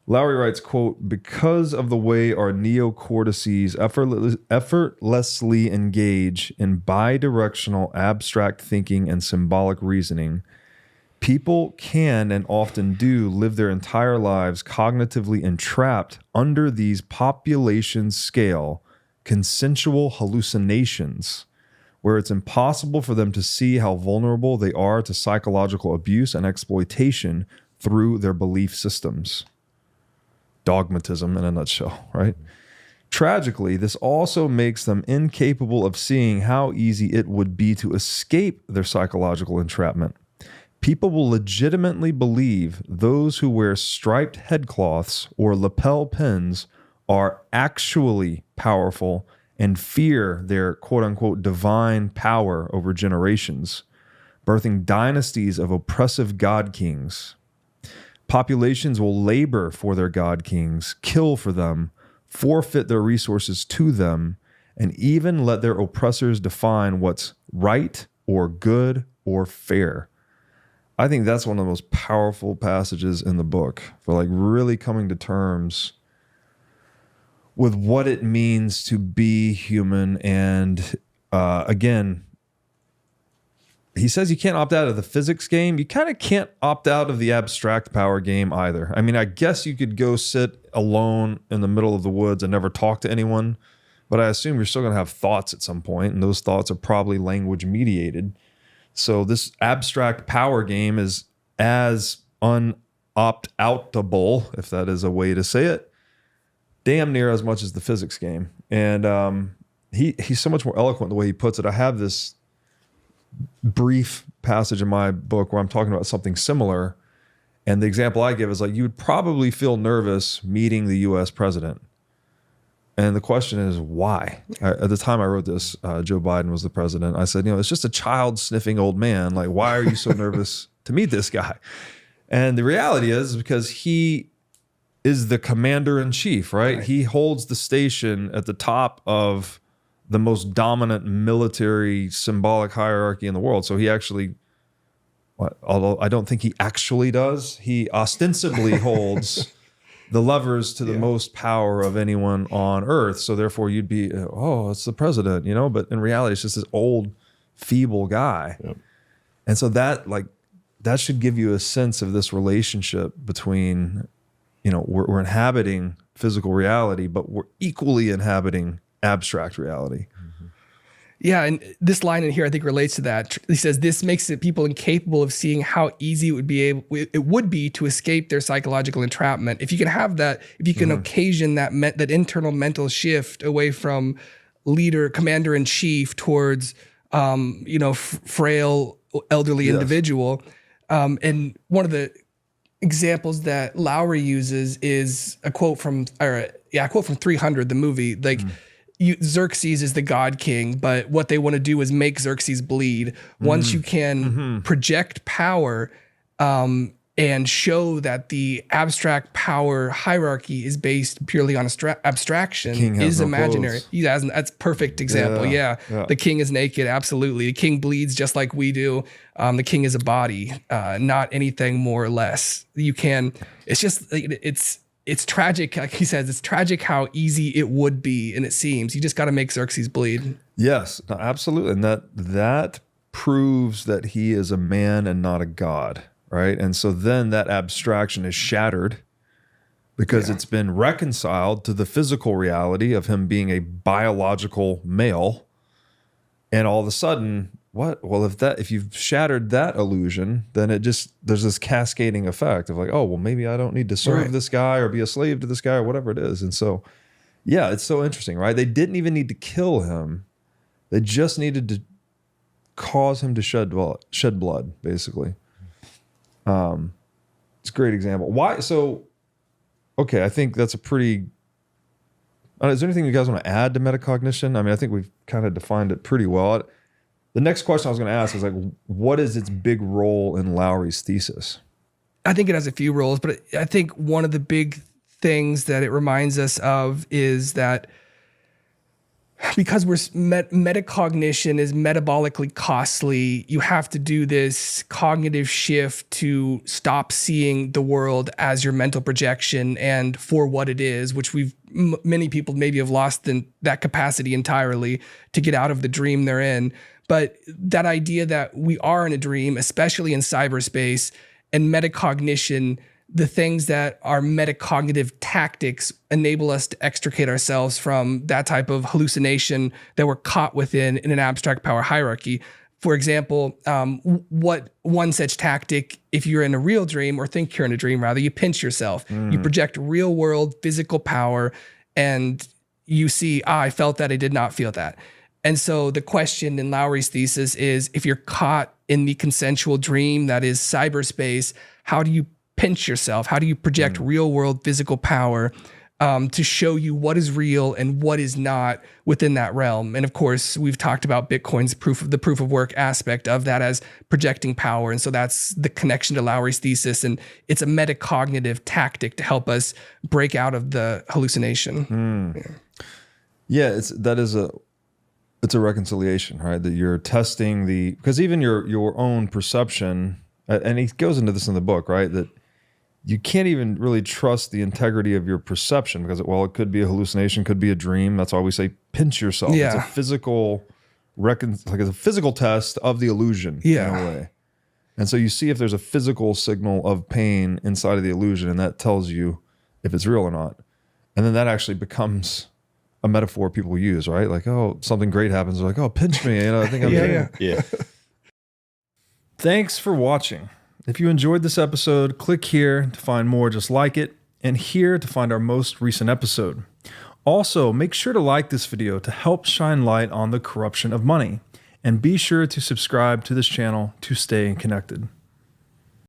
Lowry writes, quote, because of the way our neocortices effortlessly engage in bidirectional abstract thinking and symbolic reasoning, people can and often do live their entire lives cognitively entrapped under these population scale consensual hallucinations, where it's impossible for them to see how vulnerable they are to psychological abuse and exploitation through their belief systems. Dogmatism in a nutshell, right? Tragically, this also makes them incapable of seeing how easy it would be to escape their psychological entrapment. People will legitimately believe those who wear striped headcloths or lapel pins are actually powerful and fear their quote-unquote divine power over generations, birthing dynasties of oppressive god kings. Populations will labor for their god kings, kill for them, forfeit their resources to them, and even let their oppressors define what's right or good or fair. I think that's one of the most powerful passages in the book for like really coming to terms with what it means to be human. And again, he says you can't opt out of the physics game. You kind of can't opt out of the abstract power game either. I mean, I guess you could go sit alone in the middle of the woods and never talk to anyone, but I assume you're still going to have thoughts at some point, and those thoughts are probably language mediated. So this abstract power game is as unopt-outable, if that is a way to say it, damn near as much as the physics game. And he's so much more eloquent the way he puts it. I have this brief passage in my book where I'm talking about something similar. And the example I give is like, you would probably feel nervous meeting the US president. And the question is why? At the time I wrote this, Joe Biden was the president. I said, it's just a child sniffing old man. Like, why are you so nervous to meet this guy? And the reality is because he is the commander in chief, right? He holds the station at the top of the most dominant military symbolic hierarchy in the world. So he actually, although I don't think he actually does, he ostensibly holds the levers to the most power of anyone on earth. So therefore you'd be, it's the president, but in reality, it's just this old, feeble guy. Yep. And so that should give you a sense of this relationship between, we're inhabiting physical reality, but we're equally inhabiting abstract reality. Mm-hmm. Yeah, and this line in here I think relates to that. He says this makes it people incapable of seeing how easy it would be to escape their psychological entrapment. If you can have that, if you can occasion that internal mental shift away from commander in chief towards frail elderly individual. And one of the examples that Lowry uses is a quote from 300, the movie. Like, Xerxes is the god king, but what they want to do is make Xerxes bleed. Once you can project power and show that the abstract power hierarchy is based purely on abstraction, is imaginary. That's a perfect example. Yeah. The king is naked. Absolutely. The king bleeds just like we do. The king is a body, not anything more or less. It's tragic. Like he says, it's tragic how easy it would be. And it seems you just got to make Xerxes bleed. Yes, no, absolutely. And that proves that he is a man and not a god. Right. And so then that abstraction is shattered because it's been reconciled to the physical reality of him being a biological male. And all of a sudden, what? Well, if you've shattered that illusion, then there's this cascading effect of like, oh, well, maybe I don't need to serve this guy or be a slave to this guy or whatever it is. And so, yeah, it's so interesting, right? They didn't even need to kill him. They just needed to cause him to shed blood, basically. It's a great example. Why? So, okay, I think that's a pretty. Is there anything you guys want to add to metacognition? I mean, I think we've kind of defined it pretty well. The next question I was going to ask is like, what is its big role in Lowry's thesis? I think it has a few roles, but I think one of the big things that it reminds us of is that because metacognition is metabolically costly, you have to do this cognitive shift to stop seeing the world as your mental projection and for what it is, which many people maybe have lost that capacity entirely to get out of the dream they're in. But that idea that we are in a dream, especially in cyberspace, and metacognition, the things that are metacognitive tactics enable us to extricate ourselves from that type of hallucination that we're caught within in an abstract power hierarchy. For example, what one such tactic, if you're in a real dream or think you're in a dream, rather, you pinch yourself. You project real world physical power and you see, I felt that, I did not feel that. And so the question in Lowry's thesis is, if you're caught in the consensual dream that is cyberspace, how do you pinch yourself? How do you project real world physical power to show you what is real and what is not within that realm? And of course, we've talked about Bitcoin's proof of work aspect of that as projecting power. And so that's the connection to Lowry's thesis. And it's a metacognitive tactic to help us break out of the hallucination. Yeah, it's a reconciliation, right? That you're testing because even your own perception, and he goes into this in the book, right? That you can't even really trust the integrity of your perception because, it could be a hallucination, could be a dream. That's why we say pinch yourself. Yeah. It's a physical it's a physical test of the illusion in a way. And so you see if there's a physical signal of pain inside of the illusion, and that tells you if it's real or not. And then that actually becomes a metaphor people use, right? Like, oh, something great happens. They're like, oh, pinch me. I think I'm yeah. Thanks for watching. If you enjoyed this episode, click here to find more just like it, and here to find our most recent episode. Also, make sure to like this video to help shine light on the corruption of money, and be sure to subscribe to this channel to stay connected.